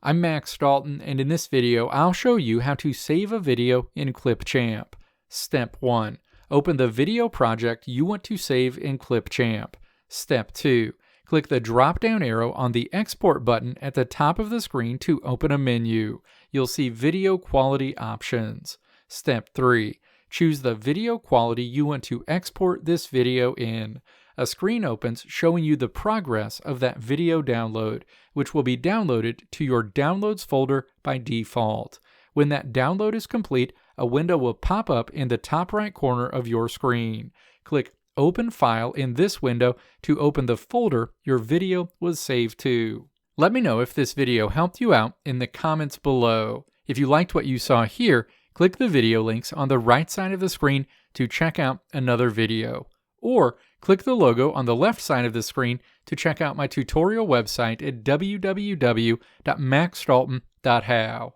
I'm Max Dalton, and in this video, I'll show you how to save a video in Clipchamp. Step 1. Open the video project you want to save in Clipchamp. Step 2. Click the drop-down arrow on the Export button at the top of the screen to open a menu. You'll see Video Quality options. Step 3. Choose the video quality you want to export this video in. A screen opens showing you the progress of that video download, which will be downloaded to your Downloads folder by default. When that download is complete, a window will pop up in the top right corner of your screen. Click Open File in this window to open the folder your video was saved to. Let me know if this video helped you out in the comments below. If you liked what you saw here, click the video links on the right side of the screen to check out another video. Or click the logo on the left side of the screen to check out my tutorial website at www.maxdalton.how.